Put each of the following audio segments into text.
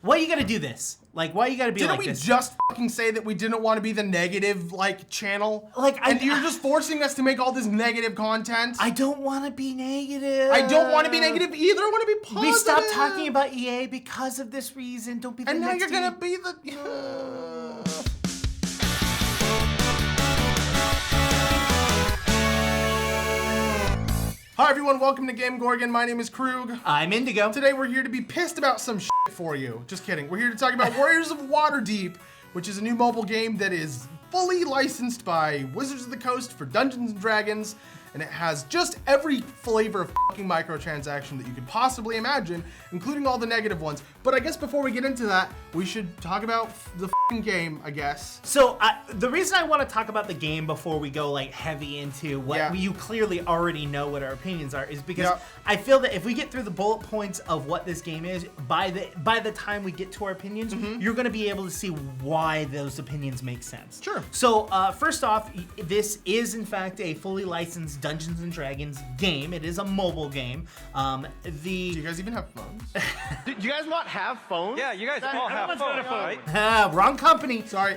Why you gotta do this? Like, why you gotta be like this? Didn't we just fucking say that we didn't want to be the negative, like, channel? And you're just forcing us to make all this negative content? I don't want to be negative. I don't want to be negative either. I want to be positive. We stopped talking about EA because of this reason. Don't be the And now next you're gonna team. be the... Hi everyone, welcome to GameGorgon. My name is Krug. I'm Indigo. Today we're here to be pissed about some shit for you. Just kidding. We're here to talk about Warriors of Waterdeep, which is a new mobile game that is fully licensed by Wizards of the Coast for Dungeons & Dragons, and it has just every flavor of fucking microtransaction that you could possibly imagine, including all the negative ones. But I guess before we get into that, we should talk about the fucking game, I guess. So the reason I want to talk about the game before we go like heavy into what you clearly already know what our opinions are is because I feel that if we get through the bullet points of what this game is, by the time we get to our opinions, you're going to be able to see why those opinions make sense. Sure. So first off, this is in fact a fully licensed Dungeons & Dragons game. It is a mobile game. Do you guys even have phones? Do you guys not have phones? Yeah, you guys all have phones, right? Wrong company. Sorry.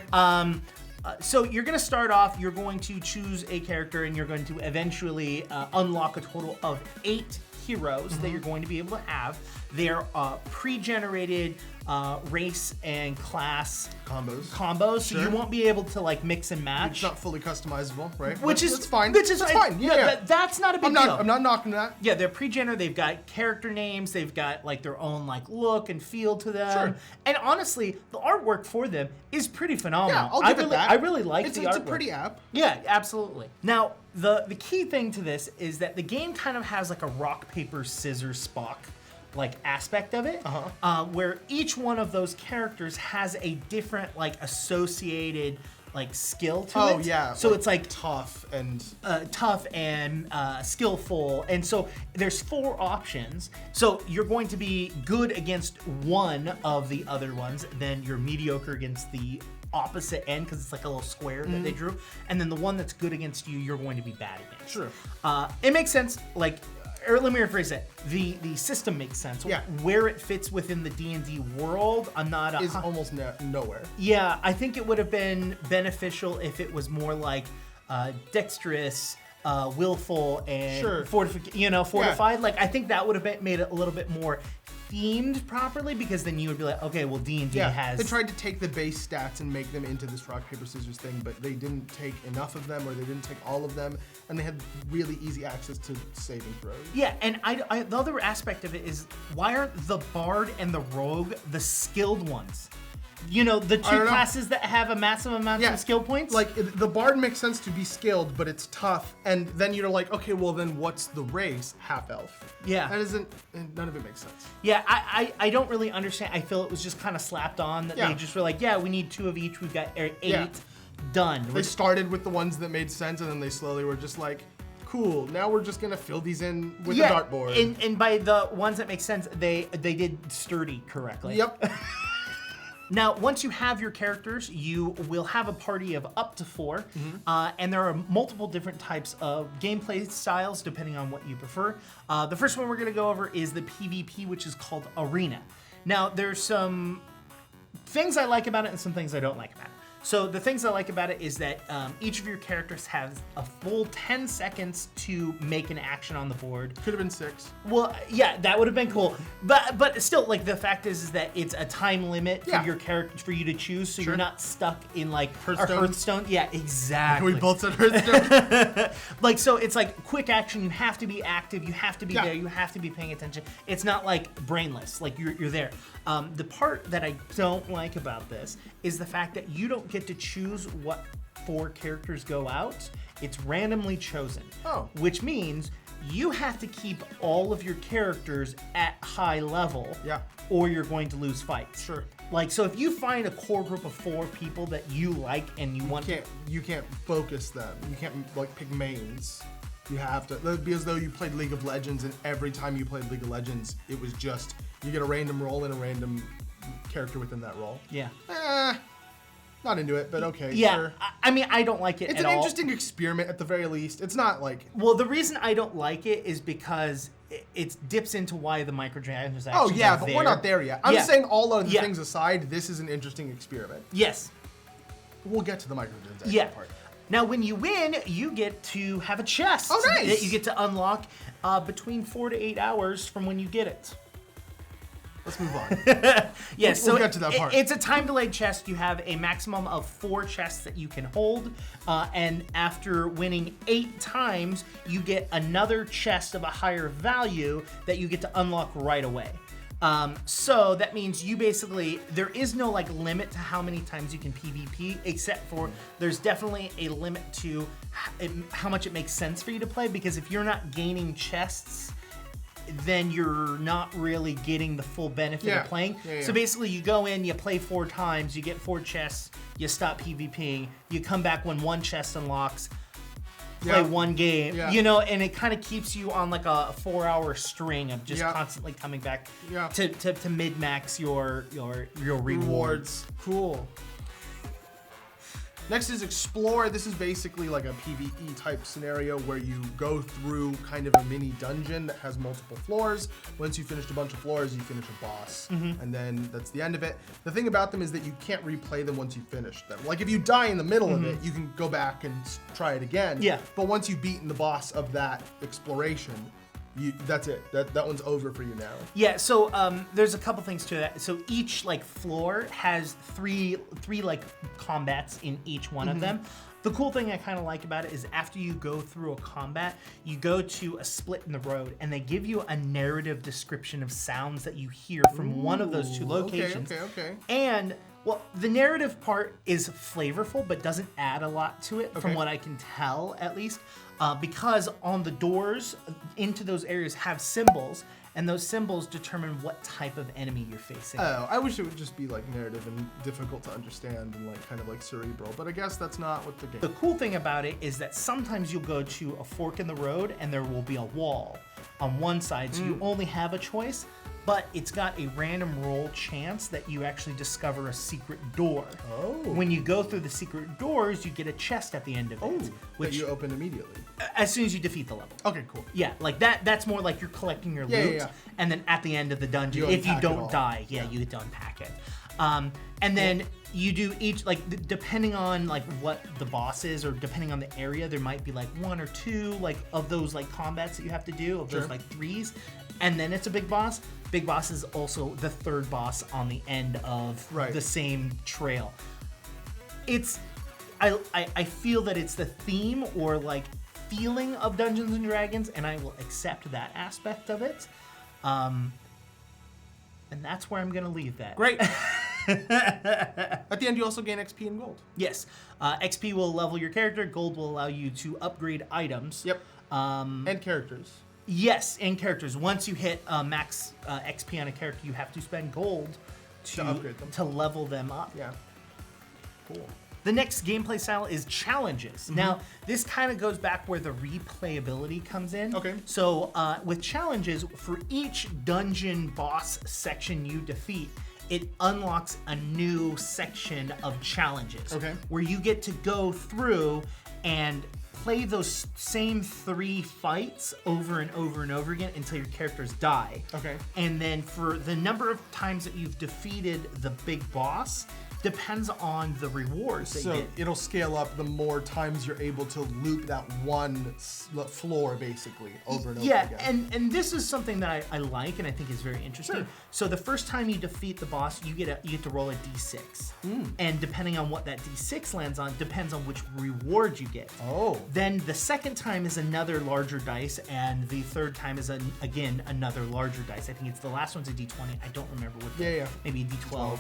So you're going to start off, you're going to choose a character, and you're going to eventually unlock a total of 8 heroes that you're going to be able to have. They're pre-generated race and class combos, so you won't be able to like mix and match. It's not fully customizable, right? That's fine. That's fine. Yeah. That's not a big deal. I'm not knocking that. Yeah, they're pre-generated. They've got character names. They've got like their own like look and feel to them. Sure. And honestly, the artwork for them is pretty phenomenal. Yeah, I'll give it that. I really like the artwork. It's a pretty app. Yeah, absolutely. Now, the key thing to this is that the game kind of has like a rock, paper, scissors, Spock like aspect of it, where each one of those characters has a different like associated like skill to it. Oh yeah. So it's like tough and skillful, and so there's 4 options. So you're going to be good against one of the other ones, then you're mediocre against the opposite end because it's like a little square that they drew, and then the one that's good against you, you're going to be bad against. Sure. It makes sense. Like, or let me rephrase it. The system makes sense. Yeah. Where it fits within the D&D world, I'm not is almost nowhere. Yeah, I think it would have been beneficial if it was more like dexterous, willful, and fortified. Like, I think that would have made it a little bit more themed properly, because then you would be like, okay, well, D&D has... They tried to take the base stats and make them into this rock, paper, scissors thing, but they didn't take enough of them, or they didn't take all of them, and they had really easy access to saving throws. Yeah, and the other aspect of it is, why aren't the Bard and the Rogue the skilled ones? You know, the 2 classes that have a massive amount of skill points? Like, the Bard makes sense to be skilled, but it's tough, and then you're like, okay, well then what's the race? Half-elf. Yeah. None of it makes sense. Yeah, I don't really understand. I feel it was just kind of slapped on, that they just were like, yeah, we need 2 of each, we've got 8, done. They started with the ones that made sense, and then they slowly were just like, cool, now we're just gonna fill these in with a dartboard. And by the ones that make sense, they did sturdy correctly. Yep. Now, once you have your characters, you will have a party of up to 4, and there are multiple different types of gameplay styles depending on what you prefer. The first one we're going to go over is the PvP, which is called Arena. Now, there's some things I like about it and some things I don't like about it. So the things I like about it is that each of your characters has a full 10 seconds to make an action on the board. Could have been 6. Well, yeah, that would have been cool. But still, like, the fact is that it's a time limit for your character, for you to choose, so you're not stuck in like Hearthstone. Yeah, exactly. We both said Hearthstone. Like, so it's like quick action. You have to be active. You have to be there. You have to be paying attention. It's not like brainless. Like, you're there. The part that I don't like about this is the fact that you don't get to choose what 4 characters go out. It's randomly chosen. Oh. Which means you have to keep all of your characters at high level. Yeah. Or you're going to lose fights. Sure. Like, so if you find a core group of 4 people that you like and you can't focus them. You can't like pick mains. You have to, it'd be as though you played League of Legends, and every time you played League of Legends, it was just, you get a random role and a random character within that role. Yeah. Not into it, but okay. Yeah, sure. I mean, I don't like it It's at an all. interesting experiment at the very least. It's not like... Well, the reason I don't like it is because it dips into why the microtransactions Oh yeah, are but there. we're not there yet. I'm Yeah. just saying all other Yeah. things aside, this is an interesting experiment. Yes. We'll get to the microtransaction Yeah. part. Now, when you win, you get to have a chest Oh, nice. that you get to unlock between 4 to 8 hours from when you get it. Let's move on. Yes, We'll so get to that part. it's a time-delayed chest. You have a maximum of 4 chests that you can hold, and after winning 8 times, you get another chest of a higher value that you get to unlock right away. So that means you basically, there is no like limit to how many times you can PvP, except for there's definitely a limit to how much it makes sense for you to play, because if you're not gaining chests, then you're not really getting the full benefit Yeah. of playing. Yeah. So basically you go in, you play 4 times, you get 4 chests, you stop PvPing, you come back when 1 chest unlocks, play 1 game, Yeah. you know, and it kind of keeps you on like a 4-hour string of just Yeah. constantly coming back Yeah. to mid-max your rewards. Cool. Next is Explore. This is basically like a PvE type scenario where you go through kind of a mini dungeon that has multiple floors. Once you finished a bunch of floors, you finish a boss, and then that's the end of it. The thing about them is that you can't replay them once you finish them. Like if you die in the middle of it, you can go back and try it again. Yeah. But once you've beaten the boss of that exploration, that's it. That one's over for you now. Yeah, so there's a couple things to that. So each like floor has three like combats in each one of them. The cool thing I kind of like about it is after you go through a combat, you go to a split in the road, and they give you a narrative description of sounds that you hear from one of those 2 locations. Okay. And well, the narrative part is flavorful, but doesn't add a lot to it, from Okay. what I can tell, at least. Because on the doors into those areas have symbols, and those symbols determine what type of enemy you're facing. Oh, I wish it would just be like narrative and difficult to understand and like kind of like cerebral, but I guess that's not what the game. The cool thing about it is that sometimes you'll go to a fork in the road and there will be a wall on one side, so you only have a choice, but it's got a random roll chance that you actually discover a secret door. Oh. When you go through the secret doors, you get a chest at the end of it, that which you open immediately. as soon as you defeat the level. Okay, cool. Yeah, like that's more like you're collecting your Yeah, loot, yeah. and then at the end of the dungeon, You if you unpack it all. don't die, you get to unpack it. And then you do each, like depending on like what the boss is, or depending on the area, there might be like 1 or 2 like of those like combats that you have to do, of those Sure. like 3s, and then it's a big boss. Big boss is also the 3rd boss on the end of Right. the same trail. It's, I feel that it's the theme or like feeling of Dungeons and Dragons, and I will accept that aspect of it. And that's where I'm gonna leave that. Great. At the end, you also gain XP and gold. Yes, XP will level your character. Gold will allow you to upgrade items. Yep. And characters. Yes, and characters. Once you hit max XP on a character, you have to spend gold To upgrade them. to level them up. Yeah. Cool. The next gameplay style is challenges. Now, this kind of goes back where the replayability comes in. Okay. So with challenges, for each dungeon boss section you defeat, it unlocks a new section of challenges. Okay. Where you get to go through and play those same 3 fights over and over and over again until your characters die. Okay. And then for the number of times that you've defeated the big boss, depends on the rewards that you So get. it'll scale up the more times you're able to loop that one floor basically over and over Yeah, again. and this is something that I like and I think is very interesting. Sure. So the first time you defeat the boss, you get to roll a d6, and depending on what that d6 lands on, depends on which reward you get. Oh. Then the second time is another larger dice, and the third time is again another larger dice. I think it's the last one's a d20. I don't remember what. Yeah. Maybe a d12.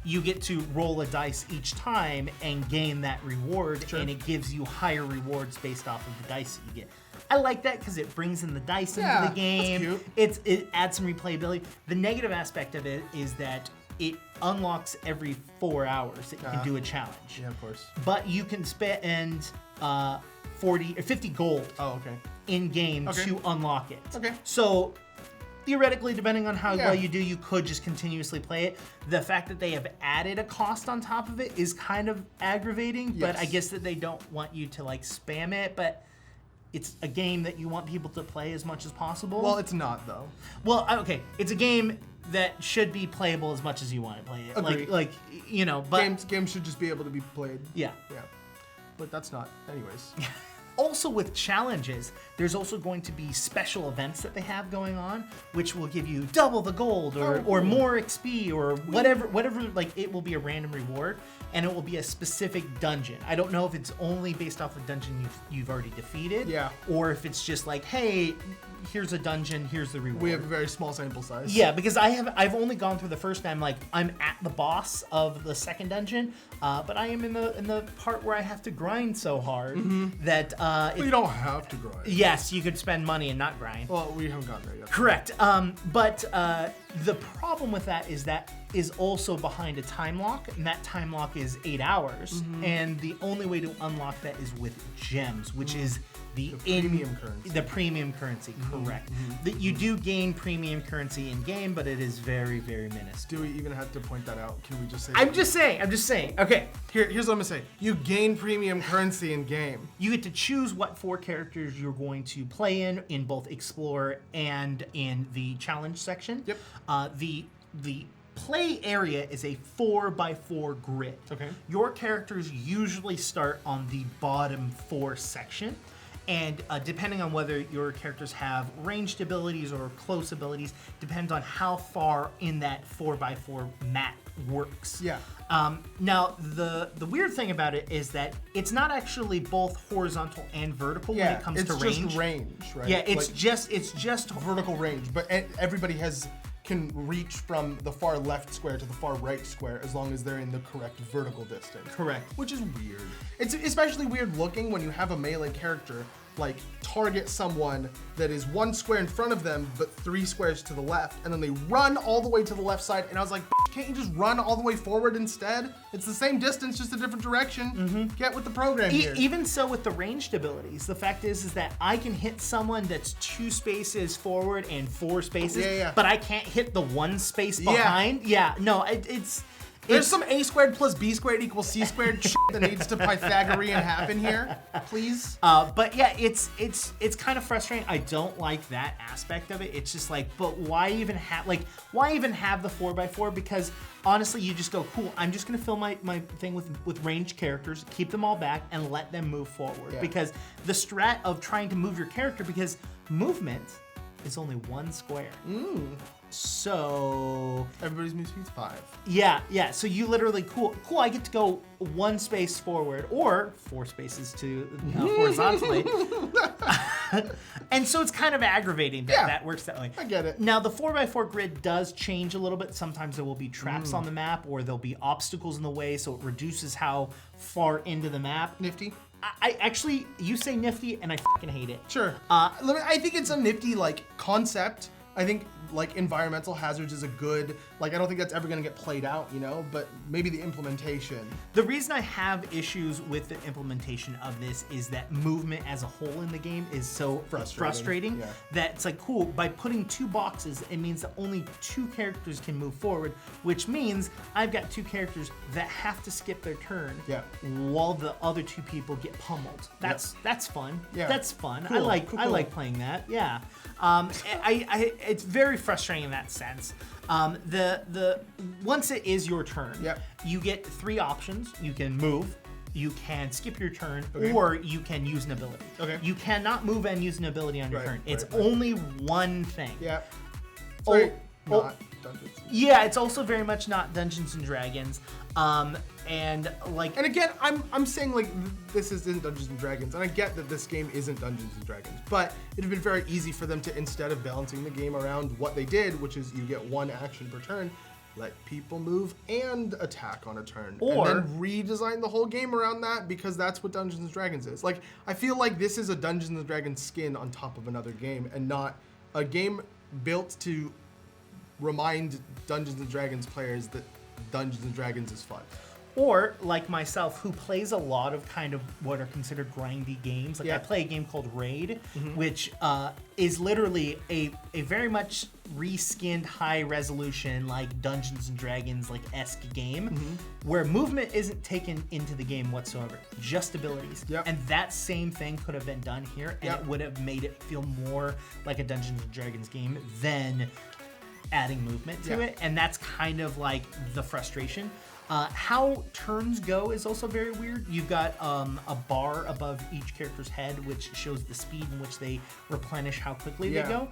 You get to roll a dice each time and gain that reward, Sure. and it gives you higher rewards based off of the dice that you get. I like that because it brings in the dice Yeah, into that's the game. cute. It adds some replayability. The negative aspect of it is that it unlocks every 4 hours that you can do a challenge. Yeah, of course. But you can spend 40 or 50 gold Oh, okay. in game Okay. to unlock it. Okay. So theoretically, depending on how Yeah. well you do, you could just continuously play it. The fact that they have added a cost on top of it is kind of aggravating, but I Yes. guess that they don't want you to like spam it. But it's a game that you want people to play as much as possible. Well, it's not though. Well, okay, it's a game that should be playable as much as you want to play it. Agreed. Like you know, but Games should just be able to be played. yeah. Yeah. But that's not. Anyways. Also with challenges, there's also going to be special events that they have going on, which will give you double the gold or more XP or whatever, like it will be a random reward and it will be a specific dungeon. I don't know if it's only based off a dungeon you've already defeated, or if it's just like, hey, here's a dungeon, here's the reward. We have a very small sample size. Yeah, because I've only gone through the first time, like I'm at the boss of the second dungeon, but I am in the part where I have to grind so hard that Well, you don't have to grind. yes, you could spend money and not grind. Well, we haven't gotten there yet. Correct. But the problem with that is also behind a time lock, and that time lock is 8 hours, and the only way to unlock that is with gems, which is the premium currency. The premium currency, correct. That you do gain premium currency in game, but it is very, very minuscule. Do we even have to point that out? Can we just say? I'm just saying. Okay. Here's what I'm gonna say. You gain premium currency in game. You get to choose what 4 characters you're going to play in both Explore and in the challenge section. Yep. The play area is a 4x4 grid. Okay. Your characters usually start on the bottom 4 section. And depending on whether your characters have ranged abilities or close abilities, depends on how far in that 4x4 map works. Yeah. Now, the weird thing about it is that it's not actually both horizontal and vertical when it comes to range. It's just range, right? Yeah, it's just vertical range, but everybody can reach from the far left square to the far right square as long as they're in the correct vertical distance. Correct. Which is weird. It's especially weird looking when you have a melee character like target someone that is 1 square in front of them but 3 squares to the left, and then they run all the way to the left side, and I was like, can't you just run all the way forward instead? It's the same distance, just a different direction. Get with the program here. Even so with the ranged abilities, the fact is that I can hit someone that's 2 spaces forward and 4 spaces, but I can't hit the 1 space behind. No, There's some a squared plus b squared equals c squared shit that needs to Pythagorean happen here, please. But yeah, it's kind of frustrating. I don't like that aspect of it. It's just like, but why even have the 4x4? Because honestly, you just go, cool, I'm just gonna fill my thing with ranged characters, keep them all back, and let them move forward. Yeah. Because the strat of trying to move your character, because movement is only 1 square. So everybody's move speed's 5. Yeah. So you literally cool. I get to go 1 space forward or 4 spaces to horizontally, and so it's kind of aggravating that that works that way. I get it. Now the 4x4 grid does change a little bit. Sometimes there will be traps on the map, or there'll be obstacles in the way, so it reduces how far into the map. Nifty. I actually, you say nifty, and I fucking hate it. Sure. I think it's a nifty concept. I think environmental hazards is a good, I don't think that's ever gonna get played out, but maybe the implementation. The reason I have issues with the implementation of this is that movement as a whole in the game is so frustrating that it's like, cool, by putting 2 boxes, it means that only 2 characters can move forward, which means I've got 2 characters that have to skip their turn while the other 2 people get pummeled. That's fun. Yeah. That's fun. Cool. I like playing that. Yeah. It's very frustrating in that sense. The once it is your turn, you get 3 options. You can move, you can skip your turn, or you can use an ability. You cannot move and use an ability on your turn. It's only one thing. Yeah. Not Dungeons. Yeah, it's also very much not Dungeons and Dragons. And again, I'm saying this isn't Dungeons and Dragons, and I get that this game isn't Dungeons and Dragons, but it'd have been very easy for them to, instead of balancing the game around what they did, which is you get 1 action per turn, let people move and attack on a turn, and then redesign the whole game around that, because that's what Dungeons and Dragons is. I feel like this is a Dungeons and Dragons skin on top of another game, and not a game built to remind Dungeons and Dragons players that Dungeons and Dragons is fun. Or like myself, who plays a lot of kind of what are considered grindy games. Like I play a game called Raid, which is literally a very much reskinned high resolution like Dungeons and Dragons like esque game, where movement isn't taken into the game whatsoever, just abilities. And that same thing could have been done here, and it would have made it feel more like a Dungeons and Dragons game than adding movement to it, and that's kind of like the frustration. How turns go is also very weird. You've got a bar above each character's head, which shows the speed in which they replenish how quickly they go.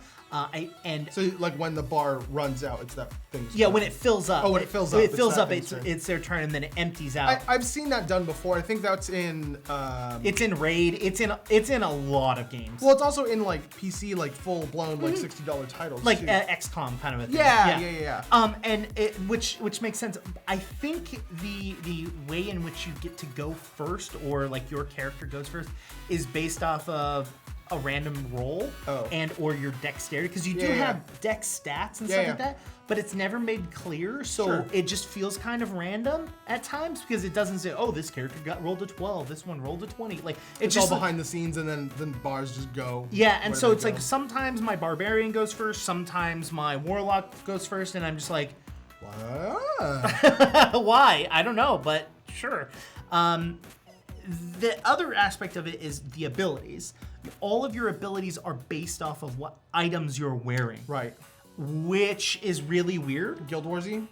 So like when the bar runs out, it's that thing. Yeah, when it fills up. Oh, when it fills up. When it fills up, it's their turn, and then it empties out. I've seen that done before. I think that's in. It's in Raid. It's in a lot of games. Well, it's also in like PC, like full blown, like $60 titles. Like too. XCOM kind of a thing. Yeah. And which makes sense. I think the way in which you get to go first, or like your character goes first, is based off of a random roll and or your dexterity, because you do have dex stats and stuff like that, but it's never made clear, so it just feels kind of random at times, because it doesn't say, oh, this character got rolled a 12, this one rolled a 20. Like it's just all behind the scenes, and then the bars just go. Yeah, and so it's like sometimes my barbarian goes first, sometimes my warlock goes first, and I'm just like, what? Why? I don't know, but sure. The other aspect of it is the abilities. All of your abilities are based off of what items you're wearing. Right. Which is really weird. Guild Warsy?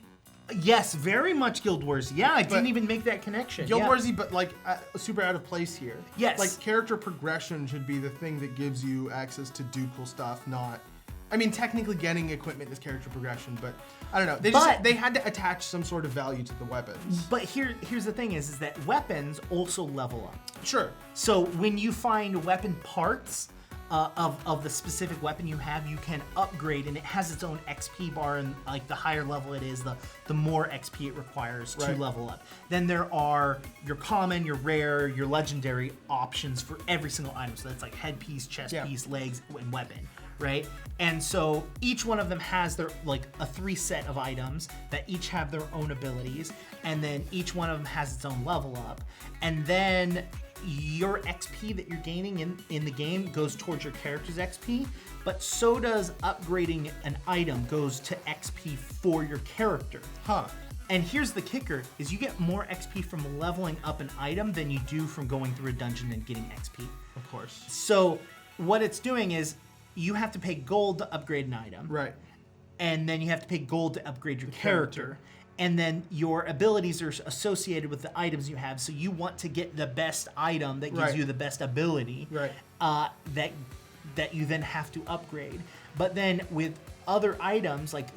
Yes, very much Guild Wars. Yeah, I didn't even make that connection. Guild Warsy, but like super out of place here. Yes. Like character progression should be the thing that gives you access to do cool stuff, not... I mean, technically getting equipment is character progression, but I don't know. They had to attach some sort of value to the weapons. But here's the thing is that weapons also level up. Sure. So when you find weapon parts of the specific weapon you have, you can upgrade, and it has its own XP bar, and like the higher level it is, the more XP it requires to level up. Then there are your common, your rare, your legendary options for every single item. So that's like headpiece, chest piece, legs, and weapon. Right? And so each one of them has their like a 3 set of items that each have their own abilities, and then each one of them has its own level up. And then your XP that you're gaining in the game goes towards your character's XP, but so does upgrading an item goes to XP for your character. And here's the kicker, is you get more XP from leveling up an item than you do from going through a dungeon and getting XP. Of course. So what it's doing is you have to pay gold to upgrade an item. Right. And then you have to pay gold to upgrade your character. And then your abilities are associated with the items you have. So you want to get the best item that gives you the best ability. Right. That you then have to upgrade. But then with other items, like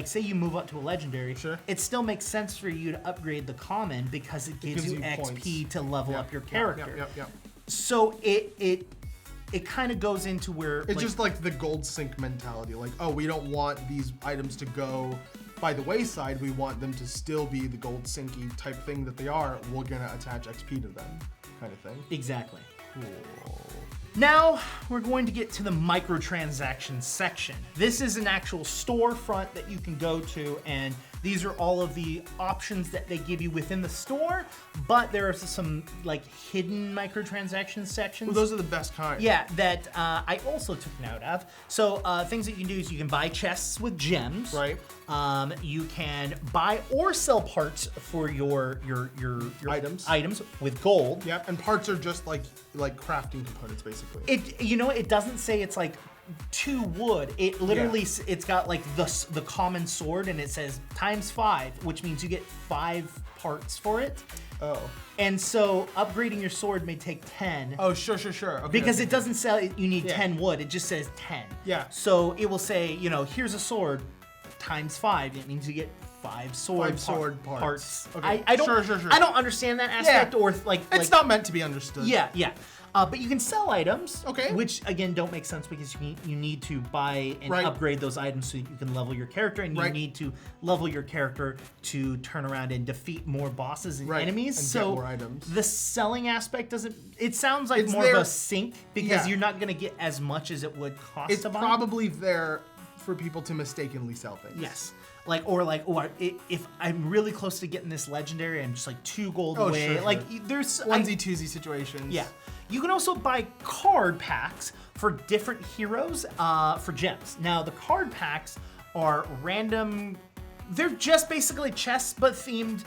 say you move up to a legendary, it still makes sense for you to upgrade the common, because it gives you XP points to level up your character. So it kind of goes into where... It's just like the gold sink mentality. Like, oh, we don't want these items to go by the wayside. We want them to still be the gold sinky type thing that they are. We're going to attach XP to them kind of thing. Exactly. Cool. Now, we're going to get to the microtransactions section. This is an actual storefront that you can go to, and these are all of the options that they give you within the store, but there are some like hidden microtransaction sections. Well, those are the best kind. Yeah, that I also took note of. So things that you can do is you can buy chests with gems. Right. You can buy or sell parts for your items with gold. Yep, and parts are just like crafting components, basically. It doesn't say it's like 2 wood. It literally it's got like the common sword, and it says ×5, which means you get 5 parts for it. Oh. And so upgrading your sword may take 10. Oh, sure. Okay, because it doesn't say you need 10 wood. It just says 10. Yeah. So it will say, here's a sword ×5. It means you get 5 sword parts. Okay. I don't, Sure. I don't understand that aspect, or like it's not meant to be understood. Yeah. But you can sell items, okay, which again don't make sense, because you need to buy and upgrade those items so you can level your character, and you need to level your character to turn around and defeat more bosses and enemies. And so get more items. The selling aspect doesn't. It sounds like more of a sink, because you're not going to get as much as it would cost to buy. It's probably there for people to mistakenly sell things. Yes. If I'm really close to getting this legendary, I'm just like 2 gold Oh, away. sure, Like sure. there's Onesie-twosie situations. Yeah. You can also buy card packs for different heroes for gems. Now, the card packs are random. They're just basically chests, but themed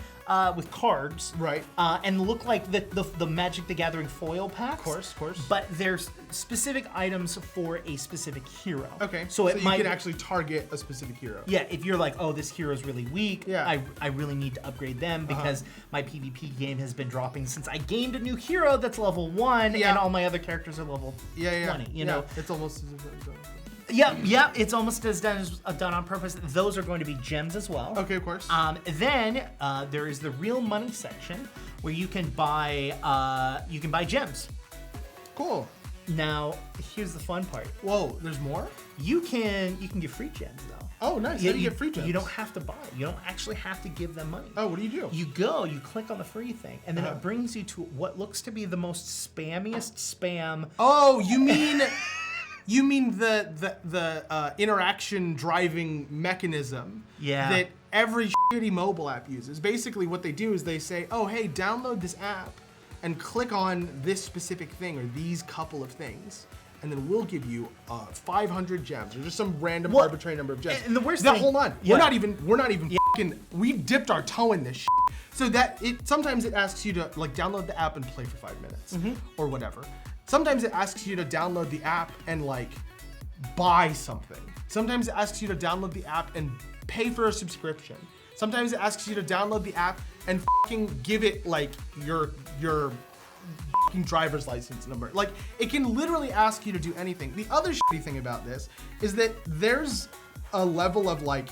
with cards. Right. And look like the Magic the Gathering foil packs. Of course. But there's specific items for a specific hero. Okay. So it you might can actually target a specific hero. Yeah, if you're like, oh, this hero's really weak, Yeah. I really need to upgrade them because my PvP game has been dropping since I gained a new hero that's level 1 Yeah. and all my other characters are level 20, you know? It's almost Yeah, it's almost as done on purpose. Those are going to be gems as well. Okay, of course. Then there is the real money section where you can buy gems. Cool. Now, here's the fun part. Whoa, there's more? You can get free gems though. Oh, nice. How do you get free gems? You don't have to buy. You don't actually have to give them money. Oh, what do you do? You click on the free thing, and then it brings you to what looks to be the most spammiest spam. Oh, you mean the interaction driving mechanism Yeah. that every shitty mobile app uses. Basically what they do is they say, oh, hey, download this app and click on this specific thing or these couple of things. And then we'll give you 500 gems or just some random Well, arbitrary number of gems. and the worst now, thing- hold on. Yeah. We're not even fucking, we've dipped our toe in this shit. So that sometimes it asks you to like download the app and play for 5 minutes or whatever. Sometimes it asks you to download the app and like buy something. Sometimes it asks you to download the app and pay for a subscription. Sometimes it asks you to download the app and fucking give it like your fucking driver's license number. Like it can literally ask you to do anything. The other shitty thing about this is that there's a level of like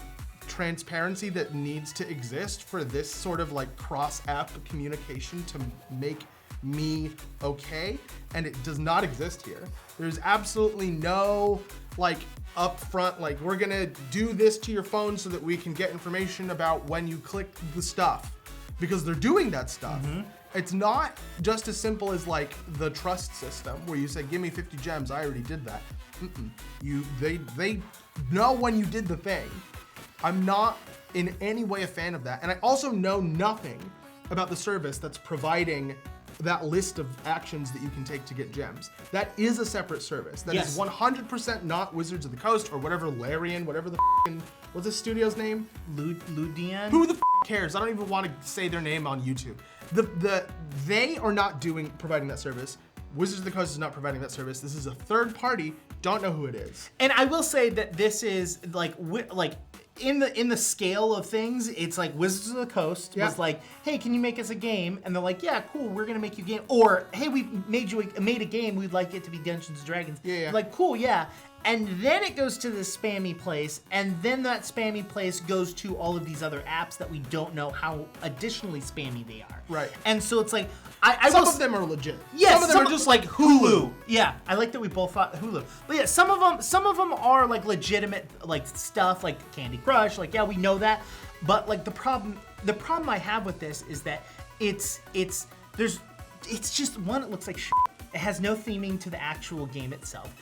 transparency that needs to exist for this sort of like cross-app communication to make me okay, and it does not exist here. There's absolutely no like upfront like we're gonna do this to your phone so that we can get information about when you click the stuff, because they're doing that stuff. It's not just as simple as like the trust system where you say give me 50 gems, I already did that. They know when you did the thing. I'm not in any way a fan of that, and I also know nothing about the service that's providing that list of actions that you can take to get gems. That is a separate service. That is Yes. 100% not Wizards of the Coast or whatever Larian, whatever the what's this studio's name? Ludian? Who the cares? I don't even want to say their name on YouTube. They are not providing that service. Wizards of the Coast is not providing that service. This is a third party. Don't know who it is. And I will say that this is like in the scale of things, it's like Wizards of the Coast was like, hey, can you make us a game? And they're like, yeah, cool, we're gonna make you a game. Or hey, we made a game, we'd like it to be Dungeons and Dragons. Yeah. Like, cool, yeah. And then it goes to this spammy place, and then that spammy place goes to all of these other apps that we don't know how additionally spammy they are. Right. And so it's like, Some of them are legit. Yes, some of them are just like Hulu. Yeah, I like that we both thought Hulu. But yeah, some of them are like legitimate like stuff like Candy Crush. Like yeah, we know that. But like the problem I have with this is that it's just one, it looks like shit. It has no theming to the actual game itself.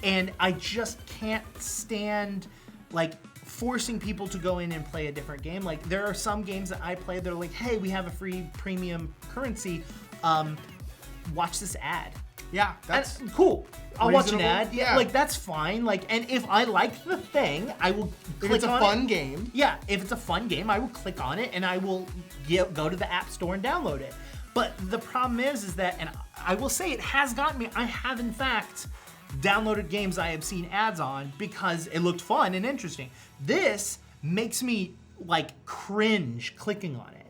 And I just can't stand like forcing people to go in and play a different game. Like there are some games that I play that are like, hey, we have a free premium currency. Watch this ad. Yeah, that's And cool. I'll watch an reasonable. ad. Yeah, like that's fine. Like, and if I like the thing, I will click if it's a on fun it. game. Yeah, if it's a fun game, I will click on it and I will go to the app store and download it. But the problem is that, and I will say it has gotten me. I have in fact downloaded games I have seen ads on because it looked fun and interesting. This makes me like cringe clicking on it.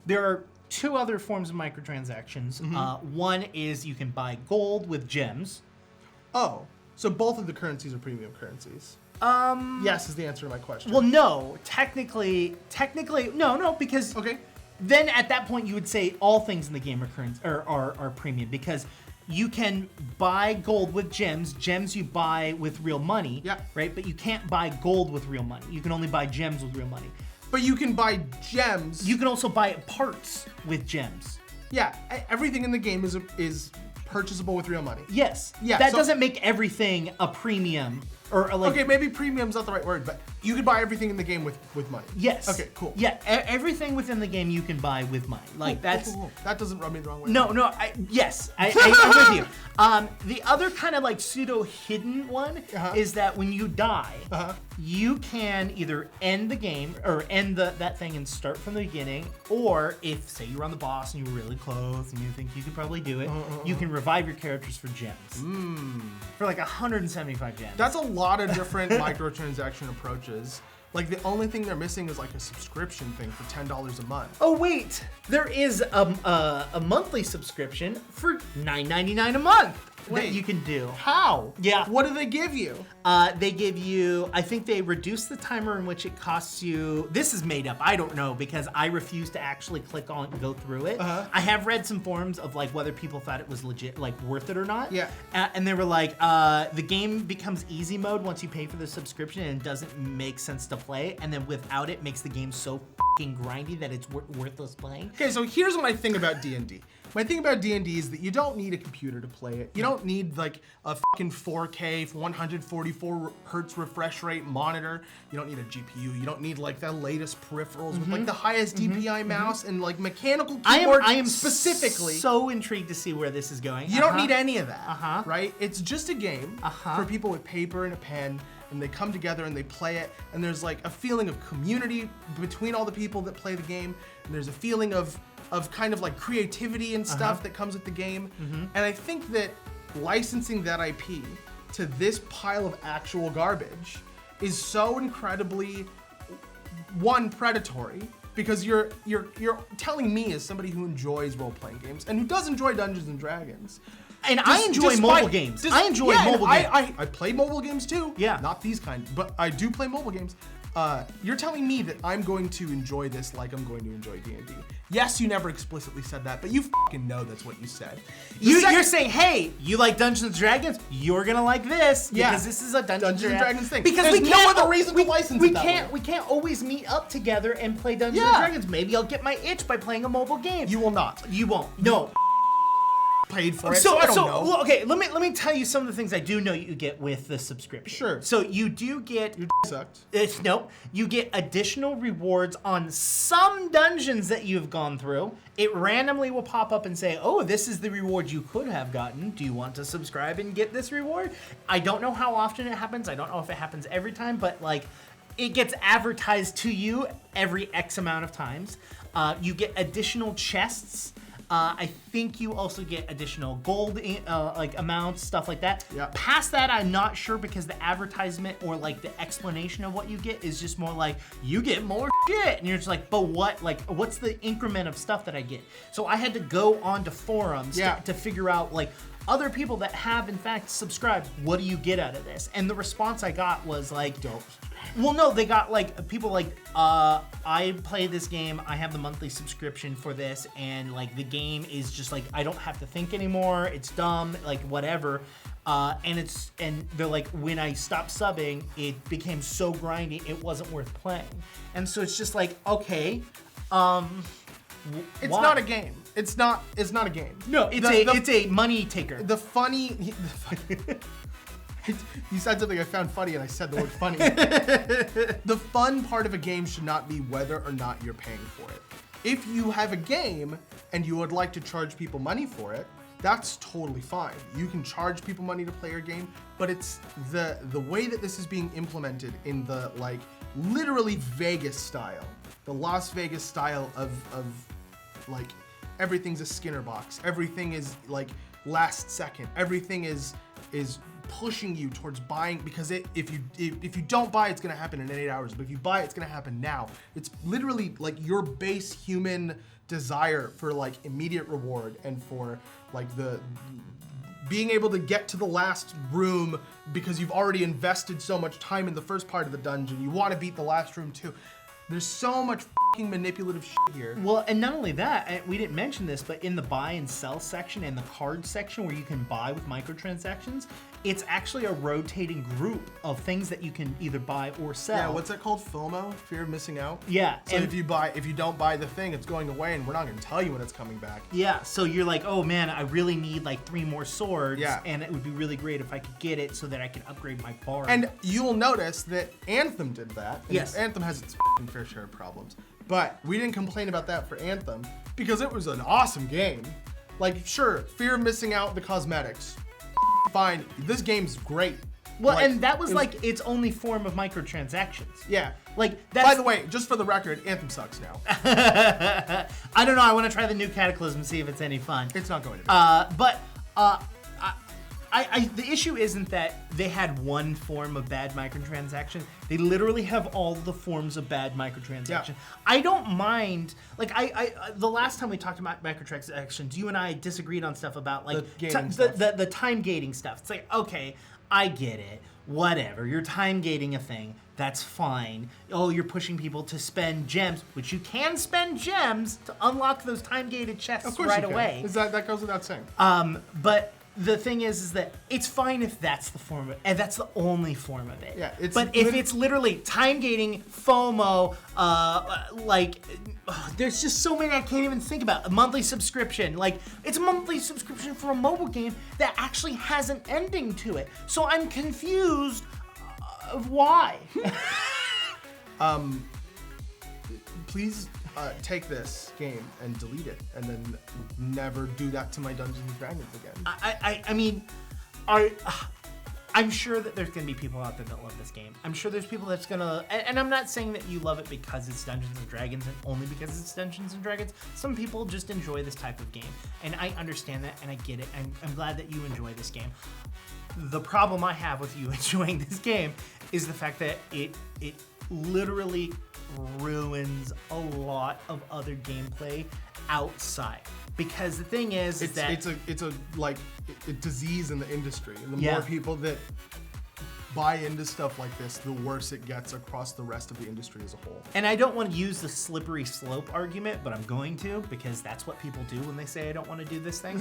There are two other forms of microtransactions. One is you can buy gold with gems. Oh, so both of the currencies are premium currencies. Yes is the answer to my question. Well, no, technically, no, because Okay. then at that point you would say all things in the game are premium because you can buy gold with gems. Gems you buy with real money. Yeah. Right, but you can't buy gold with real money. You can only buy gems with real money. But you can buy gems. You can also buy parts with gems. Yeah, everything in the game is purchasable with real money. Yes. Yeah, That so- doesn't make everything a premium Or like, Okay, maybe premium's not the right word, but you could buy everything in the game with money. yes. Okay, cool. Yeah, everything within the game you can buy with money. Like that's Cool. That doesn't rub me the wrong way. no. I'm with you. The other kind of like pseudo hidden one is that when you die, you can either end the game or end that thing and start from the beginning, or if say you're on the boss and you're really close and you think you could probably do it, you can revive your characters for gems. For like 175 gems. That's a lot of different microtransaction approaches. Like the only thing they're missing is like a subscription thing for $10 a month. Oh wait, there is a monthly subscription for $9.99 a month that you can do. How? Yeah. What do they give you? They give you, I think they reduce the timer in which it costs you. This is made up, I don't know, because I refuse to actually click on and go through it. I have read some forums of like whether people thought it was legit, like worth it or not. Yeah. And they were like, the game becomes easy mode once you pay for the subscription and it doesn't make sense to play. And then without it makes the game so fucking grindy that it's worthless playing. Okay, so here's what I think about D&D. My thing about D&D is that you don't need a computer to play it. You don't need like a fucking 4K 144 hertz refresh rate monitor. You don't need a GPU. You don't need like the latest peripherals with like the highest DPI mouse and like mechanical keyboard I am specifically. so intrigued to see where this is going. You don't need any of that, right? It's just a game for people with paper and a pen, and they come together and they play it, and there's like a feeling of community between all the people that play the game, and there's a feeling of kind of like creativity and stuff that comes with the game. And I think that licensing that IP to this pile of actual garbage is so incredibly, one, predatory, because you're telling me as somebody who enjoys role-playing games and who does enjoy Dungeons and Dragons. And I enjoy mobile games. I enjoy mobile games. I play mobile games too. Yeah. Not these kind, but I do play mobile games. You're telling me that I'm going to enjoy this like I'm going to enjoy D&D. Yes, you never explicitly said that, but you fucking know that's what you said. You're saying, hey, you like Dungeons and Dragons? You're gonna like this because this is a Dungeons and Dragons thing. Because There's we no can't, other reason to license it that way. We can't always meet up together and play Dungeons and Dragons. Maybe I'll get my itch by playing a mobile game. You will not. You won't. No. Paid for it, so I don't know. Well, okay, let me tell you some of the things I do know you get with the subscription. Sure. So you do get Your sucked. Nope. You get additional rewards on some dungeons that you've gone through. It randomly will pop up and say, oh, this is the reward you could have gotten. Do you want to subscribe and get this reward? I don't know how often it happens. I don't know if it happens every time, but like it gets advertised to you every X amount of times. You get additional chests. I think you also get additional gold like amounts, stuff like that. Yeah. Past that, I'm not sure because the advertisement or like the explanation of what you get is just more like you get more shit, and you're just like, but what? Like, what's the increment of stuff that I get? So I had to go onto forums to figure out like other people that have in fact subscribed. What do you get out of this? And the response I got was like, Don't. Well, no, they got like people like, I play this game, I have the monthly subscription for this, and like the game is just like, I don't have to think anymore, it's dumb, like whatever. And they're like, when I stopped subbing, it became so grindy, it wasn't worth playing. And so it's just like, okay, it's not a game. It's not a game. No, it's a money taker. You said something I found funny and I said the word funny. The fun part of a game should not be whether or not you're paying for it. If you have a game and you would like to charge people money for it, that's totally fine. You can charge people money to play your game, but it's the way that this is being implemented in the like literally Vegas style, the Las Vegas style of like everything's a Skinner box. Everything is like last second. Everything is pushing you towards buying because if you don't buy, it's gonna happen in 8 hours. But if you buy, it's gonna happen now. It's literally like your base human desire for like immediate reward and for like the being able to get to the last room because you've already invested so much time in the first part of the dungeon. You want to beat the last room too. There's so much fucking manipulative shit here. Well, and not only that, we didn't mention this, but in the buy and sell section and the card section where you can buy with microtransactions, it's actually a rotating group of things that you can either buy or sell. Yeah, what's that called? FOMO, fear of missing out. Yeah. So if you don't buy the thing, it's going away, and we're not going to tell you when it's coming back. Yeah, so you're like, oh man, I really need like 3 more swords, Yeah. and it would be really great if I could get it so that I can upgrade my bar. And you'll notice that Anthem did that. And Yes. Anthem has its fair share of problems. But we didn't complain about that for Anthem because it was an awesome game. Like, sure, fear of missing out the cosmetics. Fine, this game's great. well, Like, and that was it like its only form of microtransactions. Yeah. Like that's, By the way, just for the record, Anthem sucks now. I don't know. I want to try the new Cataclysm, see if it's any fun. It's not going to be. But the issue isn't that they had one form of bad microtransaction. They literally have all the forms of bad microtransaction. Yeah. I don't mind. Like the last time we talked about microtransactions, you and I disagreed on stuff about like The gating stuff. the time gating stuff. It's like, okay, I get it. Whatever. You're time gating a thing. That's fine. Oh, you're pushing people to spend gems, which you can spend gems to unlock those time gated chests Of course right you can. away. That goes without saying. But the thing is that it's fine if that's the form of it, and that's the only form of it. Yeah, it's but if it's literally time gating, FOMO, there's just so many I can't even think about. A monthly subscription, like it's a monthly subscription for a mobile game that actually has an ending to it. So I'm confused of why. Please take this game and delete it, and then never do that to my Dungeons and Dragons again. I mean, I'm sure that there's gonna be people out there that love this game. I'm sure there's people that's gonna, and I'm not saying that you love it because it's Dungeons and Dragons and only because it's Dungeons and Dragons. Some people just enjoy this type of game, and I understand that, and I get it. I'm glad that you enjoy this game. The problem I have with you enjoying this game is the fact that it literally ruins a lot of other gameplay outside. Because the thing is that it's a disease in the industry, and the Yeah. more people that buy into stuff like this, the worse it gets across the rest of the industry as a whole. And I don't want to use the slippery slope argument, but I'm going to because that's what people do when they say I don't want to do this thing.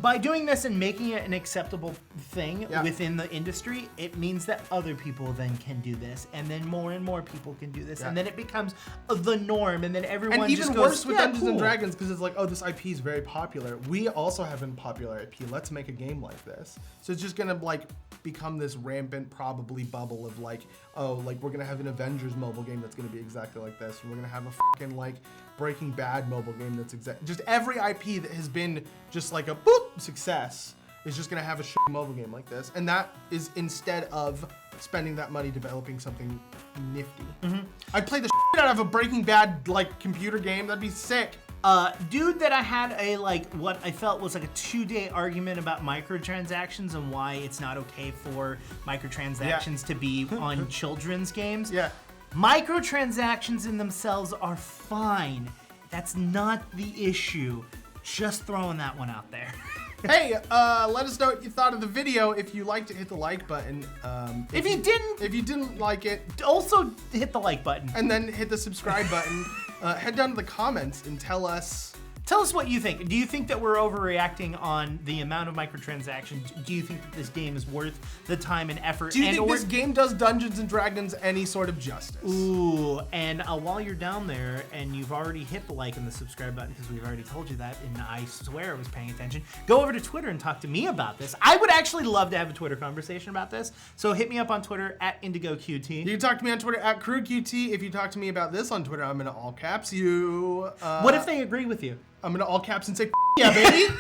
By doing this and making it an acceptable thing Yeah. within the industry, it means that other people then can do this, and then more and more people can do this, Yeah. and then it becomes the norm, and then everyone And just even goes, worse with yeah, Dungeons and cool. Dragons, because it's like, oh, this IP is very popular. We also have a popular IP. Let's make a game like this. So it's just gonna like become this rampant, probably bubble of like, oh, like we're gonna have an Avengers mobile game that's gonna be exactly like this. And we're gonna have a fucking like Breaking Bad mobile game that's just every IP that has been just like a boop success is just gonna have a shit mobile game like this. And that is instead of spending that money developing something nifty. I'd play the shit out of a Breaking Bad like computer game. That'd be sick. Dude that I had a what I felt was like a 2-day argument about microtransactions and why it's not okay for microtransactions to be on children's games. Yeah. Microtransactions in themselves are fine. That's not the issue. Just throwing that one out there. Hey, let us know what you thought of the video. If you liked it, hit the like button. If you didn't like it, also hit the like button. and then hit the subscribe button. Head down to the comments and tell us. Tell us what you think. Do you think that we're overreacting on the amount of microtransactions? Do you think that this game is worth the time and effort? Do you think this game does Dungeons and Dragons any sort of justice? Ooh, and while you're down there and you've already hit the like and the subscribe button because we've already told you that, and I swear I was paying attention, go over to Twitter and talk to me about this. I would actually love to have a Twitter conversation about this. So hit me up on Twitter at IndigoQT. You can talk to me on Twitter at CrewQT. If you talk to me about this on Twitter, I'm gonna all caps you. What if they agree with you? I'm gonna all caps and say, yeah, baby.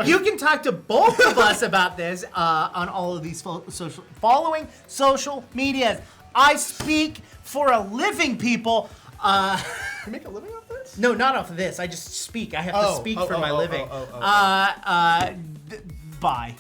You can talk to both of us about this on all of these following social medias. I speak for a living, people. You make a living off this? No, not off of this. I just speak. I have to speak for my living. oh. Bye.